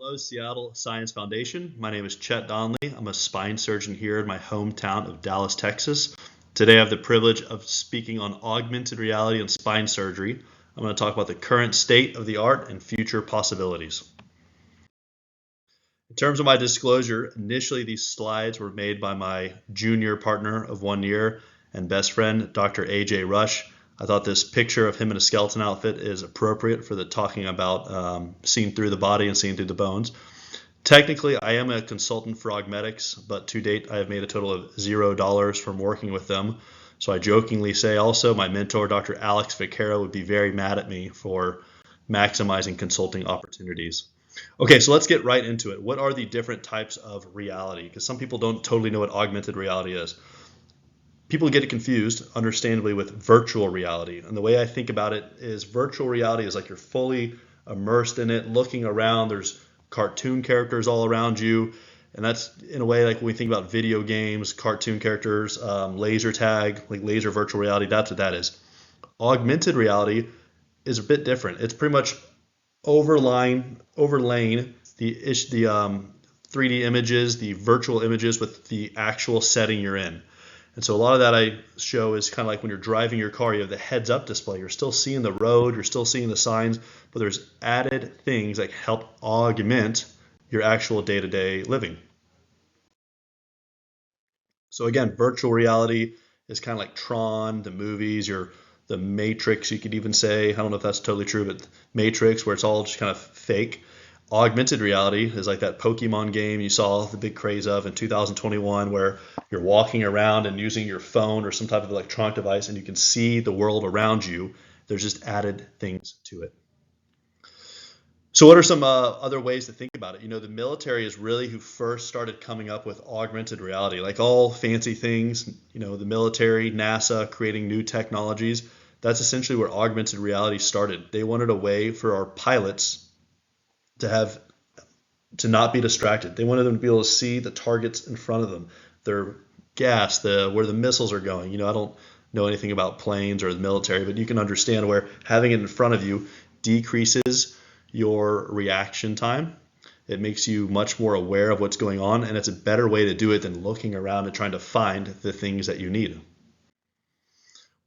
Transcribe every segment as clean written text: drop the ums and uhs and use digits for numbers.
Hello, Seattle Science Foundation. My name is Chet Donnally. I'm a spine surgeon here in my hometown of Dallas, Texas. Today I have the privilege of speaking on augmented reality and spine surgery. I'm going to talk about the current state of the art and future possibilities. In terms of my disclosure, initially these slides were made by my junior partner of 1 year and best friend, Dr. A.J. Rush. I thought this picture of him in a skeleton outfit is appropriate for the talking about seeing through the body and seeing through the bones. Technically, I am a consultant for Augmetics, but to date, I have made a total of $0 from working with them. So I jokingly say also my mentor, Dr. Alex Vaquero, would be very mad at me for maximizing consulting opportunities. Okay, so let's get right into it. What are the different types of reality? Because some people don't totally know what augmented reality is. People get it confused, understandably, with virtual reality. And the way I think about it is virtual reality is like you're fully immersed in it, looking around. There's cartoon characters all around you. And that's in a way like when we think about video games, cartoon characters, laser tag, like laser virtual reality, that's what that is. Augmented reality is a bit different. It's pretty much overlaying the 3D images, the virtual images with the actual setting you're in. And so a lot of that I show is kind of like when you're driving your car, you have the heads-up display. You're still seeing the road, you're still seeing the signs, but there's added things that help augment your actual day-to-day living. So again, virtual reality is kind of like Tron, the movies, the Matrix, you could even say. I don't know if that's totally true, but Matrix, where it's all just kind of fake. Augmented reality is like that Pokemon game you saw the big craze of in 2021, where you're walking around and using your phone or some type of electronic device and you can see the world around you. There's just added things to it. So what are some other ways to think about it? You know, the military is really who first started coming up with augmented reality. Like all fancy things, you know, the military, NASA creating new technologies, that's essentially where augmented reality started. They wanted a way for our pilots to not be distracted. They wanted them to be able to see the targets in front of them, their gas, where the missiles are going. You know, I don't know anything about planes or the military, but you can understand where having it in front of you decreases your reaction time. It makes you much more aware of what's going on, and it's a better way to do it than looking around and trying to find the things that you need.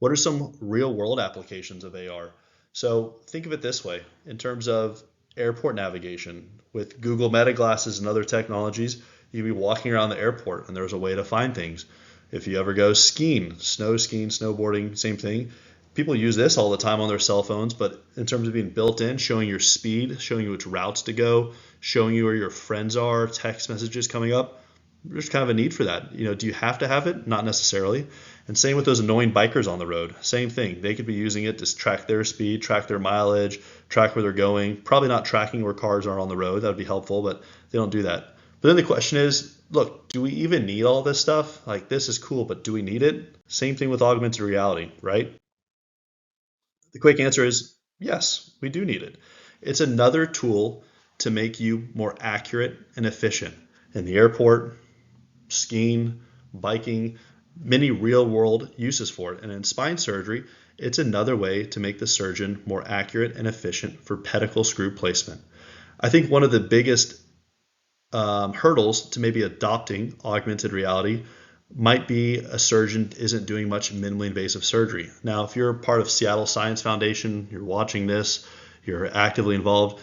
What are some real world applications of AR? So think of it this way in terms of airport navigation. With Google Meta glasses and other technologies, you can be walking around the airport and there's a way to find things. If you ever go skiing, snow skiing, snowboarding, same thing. People use this all the time on their cell phones, but in terms of being built in, showing your speed, showing you which routes to go, showing you where your friends are, text messages coming up, there's kind of a need for that. You know, do you have to have it? Not necessarily. And same with those annoying bikers on the road. Same thing. They could be using it to track their speed, track their mileage, track where they're going. Probably not tracking where cars are on the road. That would be helpful, but they don't do that. But then the question is, look, do we even need all this stuff? Like, this is cool, but do we need it? Same thing with augmented reality, right? The quick answer is yes, we do need it. It's another tool to make you more accurate and efficient in the airport, skiing, biking, many real world uses for it. And in spine surgery, it's another way to make the surgeon more accurate and efficient for pedicle screw placement. I think one of the biggest hurdles to maybe adopting augmented reality might be a surgeon isn't doing much minimally invasive surgery. Now, if you're part of Seattle Science Foundation, you're watching this, you're actively involved,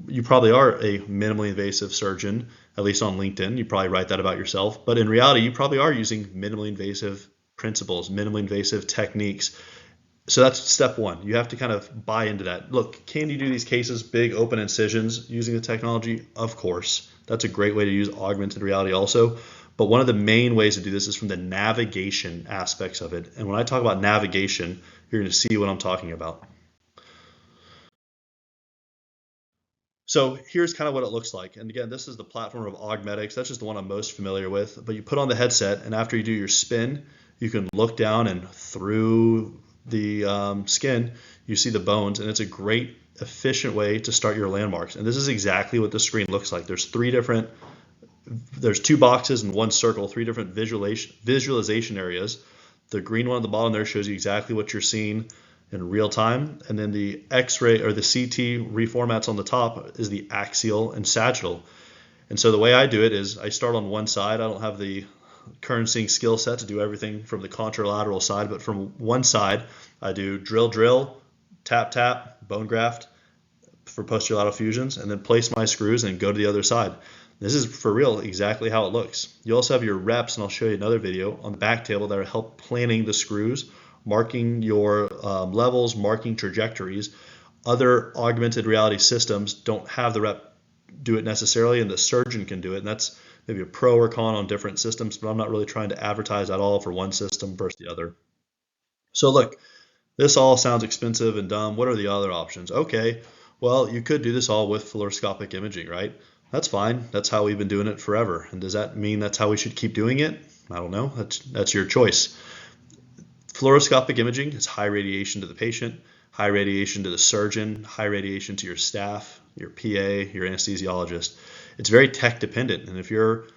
you probably are a minimally invasive surgeon, at least on LinkedIn. You probably write that about yourself. But in reality, you probably are using minimally invasive principles, minimally invasive techniques. So that's step one. You have to kind of buy into that. Look, can you do these cases, big open incisions using the technology? Of course. That's a great way to use augmented reality also. But one of the main ways to do this is from the navigation aspects of it. And when I talk about navigation, you're going to see what I'm talking about. So here's kind of what it looks like. And again, this is the platform of Augmetics. That's just the one I'm most familiar with. But you put on the headset, and after you do your spin, you can look down and through the skin, you see the bones. And it's a great, efficient way to start your landmarks. And this is exactly what the screen looks like. There's two boxes and one circle, three different visualization areas. The green one at the bottom there shows you exactly what you're seeing. in real time. And then the X-ray or the CT reformats on the top is the axial and sagittal. And so the way I do it is I start on one side. I don't have the current seeing skill set to do everything from the contralateral side, but from one side I do drill, tap, bone graft for posterolateral fusions, and then place my screws and go to the other side. This is for real exactly how it looks. You also have your reps, and I'll show you another video on the back table that will help planning the screws, marking your levels, marking trajectories. Other augmented reality systems don't have the rep do it necessarily, and the surgeon can do it, and that's maybe a pro or con on different systems, but I'm not really trying to advertise at all for one system versus the other. So look, this all sounds expensive and dumb. What are the other options? Okay, well, you could do this all with fluoroscopic imaging, right? That's fine. That's how we've been doing it forever. And does that mean that's how we should keep doing it? I don't know. That's your choice. Fluoroscopic imaging is high radiation to the patient, high radiation to the surgeon, high radiation to your staff, your PA, your anesthesiologist. It's very tech dependent. And if you're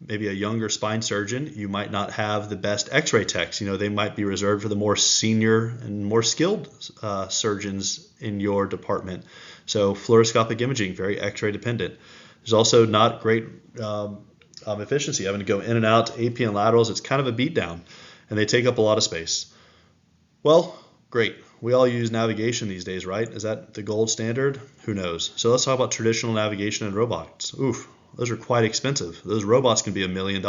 maybe a younger spine surgeon, you might not have the best x-ray techs. They might be reserved for the more senior and more skilled surgeons in your department. So fluoroscopic imaging, very x-ray dependent. There's also not great efficiency. Having to go in and out, AP and laterals, it's kind of a beatdown, and they take up a lot of space. Well, great. We all use navigation these days, right? Is that the gold standard? Who knows? So let's talk about traditional navigation and robots. Oof, those are quite expensive. Those robots can be $1 million.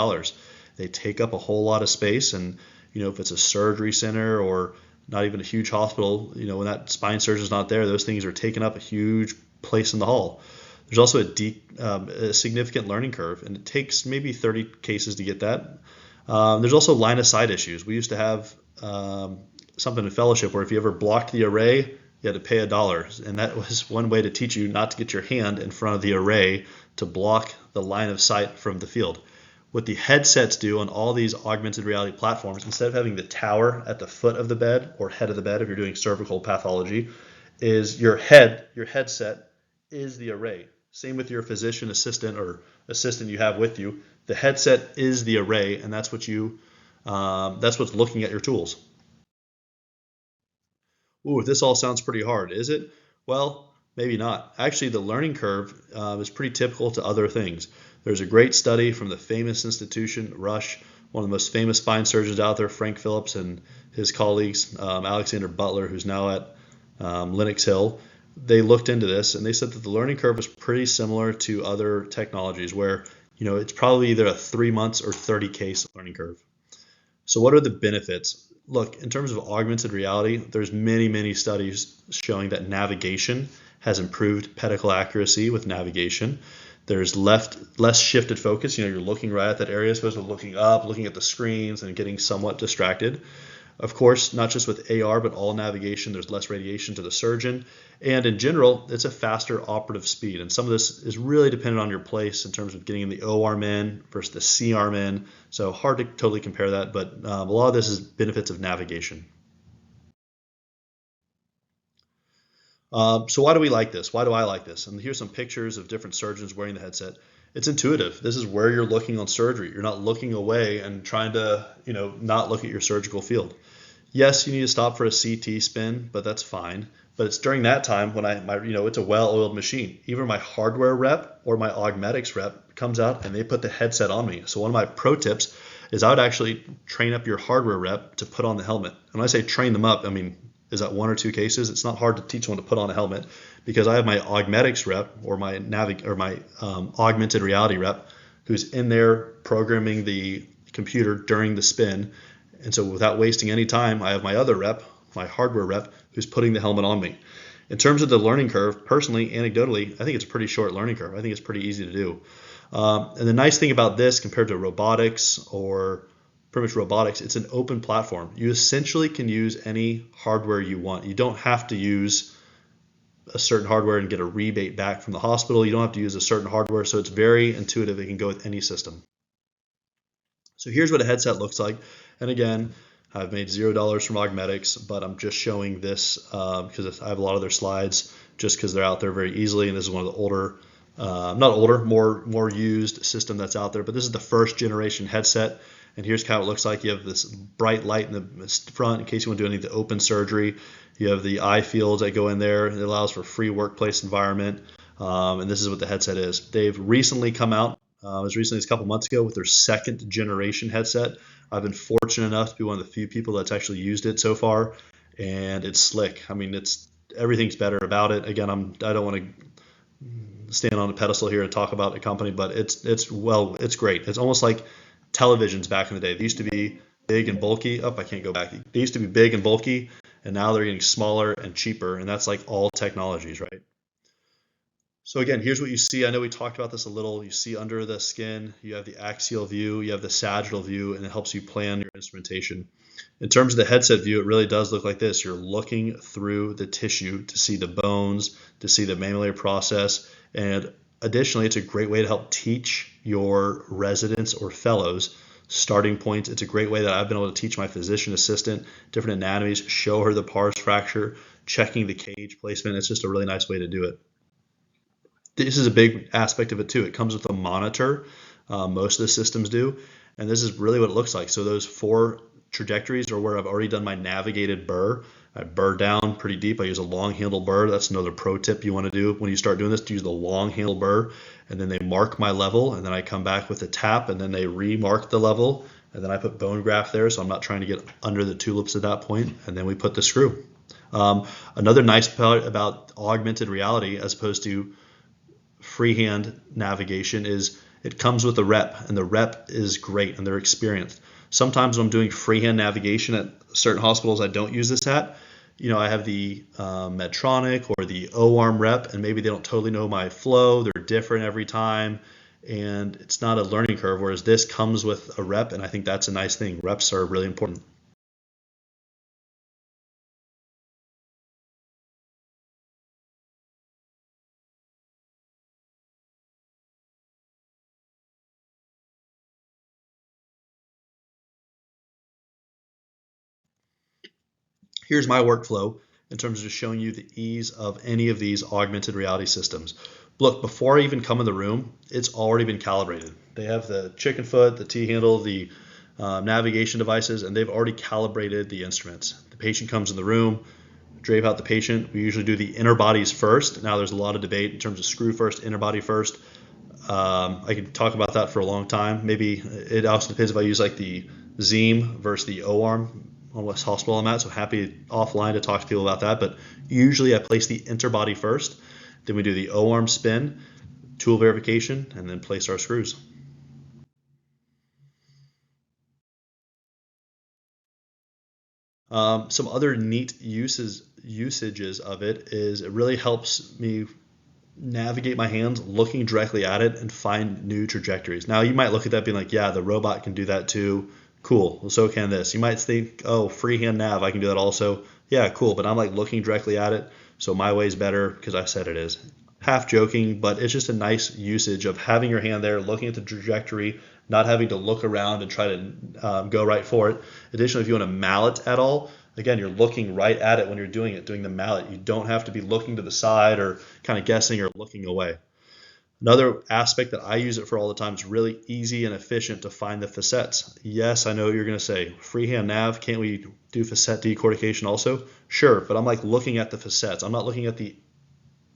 They take up a whole lot of space, and if it's a surgery center or not even a huge hospital, when that spine surgeon's not there, those things are taking up a huge place in the hall. There's also a significant learning curve, and it takes maybe 30 cases to get that. There's also line of sight issues. We used to have something in fellowship where if you ever blocked the array, you had to pay $1. And that was one way to teach you not to get your hand in front of the array to block the line of sight from the field. What the headsets do on all these augmented reality platforms, instead of having the tower at the foot of the bed or head of the bed if you're doing cervical pathology, is your headset is the array. Same with your physician assistant or assistant you have with you. The headset is the array, and that's what's looking at your tools. Ooh, this all sounds pretty hard, is it? Well, maybe not. Actually, the learning curve is pretty typical to other things. There's a great study from the famous institution, Rush, one of the most famous spine surgeons out there, Frank Phillips, and his colleagues, Alexander Butler, who's now at Lenox Hill. They looked into this, and they said that the learning curve was pretty similar to other technologies where, it's probably either a 3 months or 30 case learning curve. So what are the benefits? Look, in terms of augmented reality, there's many studies showing that navigation has improved pedicle accuracy with navigation. There's less shifted focus. You're looking right at that area as opposed to looking up, looking at the screens and getting somewhat distracted. Of course, not just with AR, but all navigation, there's less radiation to the surgeon. And in general, it's a faster operative speed. And some of this is really dependent on your place in terms of getting in the O arm in versus the C arm in. So hard to totally compare that, but a lot of this is benefits of navigation. So why do we like this? Why do I like this? And here's some pictures of different surgeons wearing the headset. It's intuitive. This is where you're looking on surgery. You're not looking away and trying to, not look at your surgical field. Yes, you need to stop for a CT spin, but that's fine. But it's during that time when it's a well-oiled machine. Even my hardware rep or my Augmetics rep comes out and they put the headset on me. So one of my pro tips is I would actually train up your hardware rep to put on the helmet. And when I say train them up, is that 1 or 2 cases? It's not hard to teach someone to put on a helmet because I have my Augmetics rep or my augmented reality rep who's in there programming the computer during the spin. And so without wasting any time, I have my other rep, my hardware rep, who's putting the helmet on me. In terms of the learning curve, personally, anecdotally, I think it's a pretty short learning curve. I think it's pretty easy to do. And the nice thing about this compared to robotics or pretty much robotics, it's an open platform. You essentially can use any hardware you want. You don't have to use a certain hardware and get a rebate back from the hospital. You don't have to use a certain hardware, so it's very intuitive. It can go with any system. So here's what a headset looks like. And again, I've made $0 from Augmetics, but I'm just showing this because I have a lot of their slides just because they're out there very easily. And this is one of the older, more used system that's out there. But this is the first generation headset. And here's how it looks like. You have this bright light in the front in case you want to do any of the open surgery. You have the eye fields that go in there. It allows for free workplace environment. And this is what the headset is. They've recently come out, as recently as a couple months ago, with their second generation headset. I've been fortunate enough to be one of the few people that's actually used it so far, and it's slick. I mean, everything's better about it. Again, I don't want to stand on a pedestal here and talk about the company, but it's great. It's almost like televisions back in the day. They used to be big and bulky. I can't go back. They used to be big and bulky, and now they're getting smaller and cheaper, and that's like all technologies, right? So again, here's what you see. I know we talked about this a little. You see under the skin, you have the axial view, you have the sagittal view, and it helps you plan your instrumentation. In terms of the headset view, it really does look like this. You're looking through the tissue to see the bones, to see the mammillary process, and additionally, it's a great way to help teach your residents or fellows starting points. It's a great way that I've been able to teach my physician assistant different anatomies, show her the pars fracture, checking the cage placement. It's just a really nice way to do it. This is a big aspect of it too. It comes with a monitor. Most of the systems do. And this is really what it looks like. So those 4 trajectories are where I've already done my navigated burr. I burr down pretty deep. I use a long handle burr. That's another pro tip you want to do when you start doing this, to use the long handle burr. And then they mark my level, and then I come back with a tap, and then they remark the level, and then I put bone graft there, so I'm not trying to get under the tulips at that point, and then we put the screw. Another nice part about augmented reality as opposed to freehand navigation is it comes with a rep, and the rep is great, and they're experienced. Sometimes when I'm doing freehand navigation at certain hospitals I don't use this at, I have the Medtronic or the O-arm rep, and maybe they don't totally know my flow. They're different every time, and it's not a learning curve, whereas this comes with a rep, and I think that's a nice thing. Reps are really important. Here's my workflow in terms of just showing you the ease of any of these augmented reality systems. Look, before I even come in the room, it's already been calibrated. They have the chicken foot, the T-handle, the navigation devices, and they've already calibrated the instruments. The patient comes in the room, drape out the patient. We usually do the interbodies first. Now there's a lot of debate in terms of screw first, interbody first. I could talk about that for a long time. Maybe it also depends if I use like the Zeem versus the O-arm on what hospital I'm at, so happy offline to talk to people about that. But usually I place the interbody first, then we do the O-arm spin, tool verification, and then place our screws. Some other neat usages of it is it really helps me navigate my hands looking directly at it and find new trajectories. Now you might look at that being like, yeah, the robot can do that too. Cool. Well, so can this. You might think, oh, freehand nav, I can do that also. Yeah, cool. But I'm like looking directly at it, so my way's better because I said it is. Half joking, but it's just a nice usage of having your hand there, looking at the trajectory, not having to look around and try to go right for it. Additionally, if you want to mallet at all, again, you're looking right at it when you're doing it, doing the mallet. You don't have to be looking to the side or kind of guessing or looking away. Another aspect that I use it for all the time is really easy and efficient to find the facets. Yes, I know you're going to say, freehand nav, can't we do facet decortication also? Sure, but I'm like looking at the facets. I'm not looking at the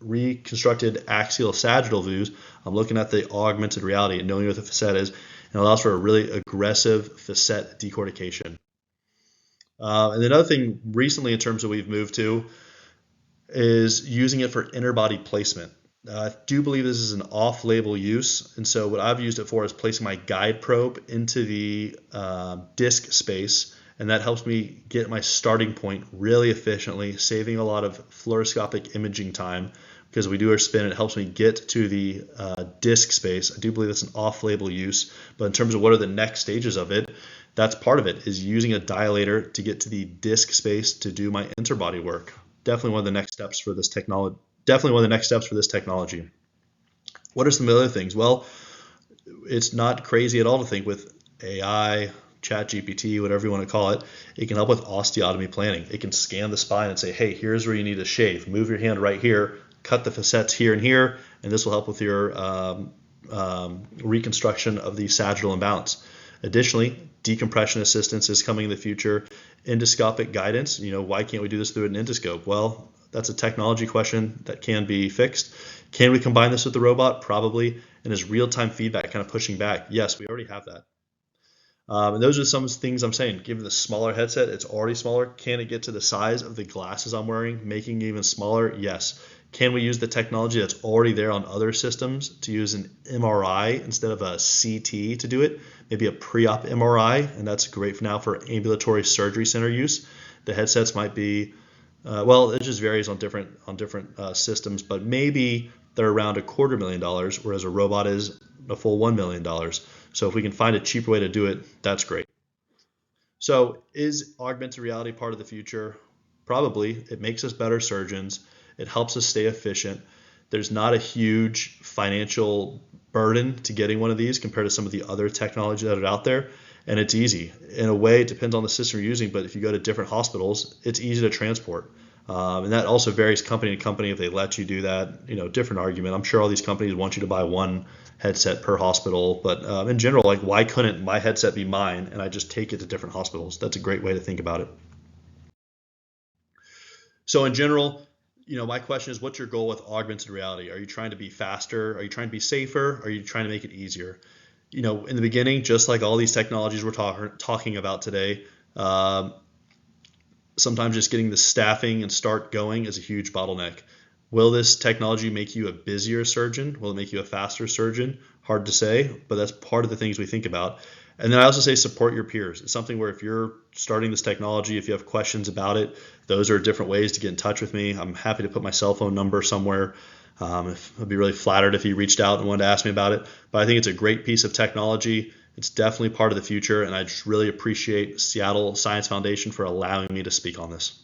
reconstructed axial sagittal views. I'm looking at the augmented reality and knowing what the facet is, and it allows for a really aggressive facet decortication. And another thing recently in terms of we've moved to is using it for interbody placement. I do believe this is an off-label use, and so what I've used it for is placing my guide probe into the disc space, and that helps me get my starting point really efficiently, saving a lot of fluoroscopic imaging time because we do our spin. It helps me get to the disc space. I do believe it's an off-label use, but in terms of what are the next stages of it, that's part of it, is using a dilator to get to the disc space to do my interbody work. Definitely one of the next steps for this technology. What are some other things? Well, it's not crazy at all to think with AI, ChatGPT, whatever you want to call it, it can help with osteotomy planning. It can scan the spine and say, hey, here's where you need to shave. Move your hand right here, cut the facets here, and this will help with your reconstruction of the sagittal imbalance. Additionally, Decompression assistance is coming in the future. Endoscopic guidance, why can't we do this through an endoscope? Well, that's a technology question that can be fixed. Can we combine this with the robot? Probably. And is real-time feedback kind of pushing back? Yes, we already have that. And those are some things I'm saying. Given the smaller headset, it's already smaller. Can it get to the size of the glasses I'm wearing, making it even smaller? Yes. Can we use the technology that's already there on other systems to use an MRI instead of a CT to do it? Maybe a pre-op MRI, and that's great for now for ambulatory surgery center use. The headsets might be, it just varies on different systems, but maybe they're around $250,000, whereas a robot is a full $1 million. So if we can find a cheaper way to do it, that's great. So is augmented reality part of the future? Probably. It makes us better surgeons. It helps us stay efficient. There's not a huge financial burden to getting one of these compared to some of the other technology that are out there. And it's easy. In a way, it depends on the system you're using, but if you go to different hospitals, it's easy to transport. And that also varies company to company if they let you do that. Different argument. I'm sure all these companies want you to buy one headset per hospital, but in general, like, why couldn't my headset be mine and I just take it to different hospitals? That's a great way to think about it. So in general, my question is, what's your goal with augmented reality? Are you trying to be faster? Are you trying to be safer? Are you trying to make it easier? In the beginning, just like all these technologies we're talking about today, sometimes just getting the staffing and start going is a huge bottleneck. Will this technology make you a busier surgeon? Will it make you a faster surgeon? Hard to say, but that's part of the things we think about. And then I also say support your peers. It's something where if you're starting this technology, if you have questions about it, those are different ways to get in touch with me. I'm happy to put my cell phone number somewhere. I'd be really flattered if you reached out and wanted to ask me about it. But I think it's a great piece of technology. It's definitely part of the future, and I just really appreciate Seattle Science Foundation for allowing me to speak on this.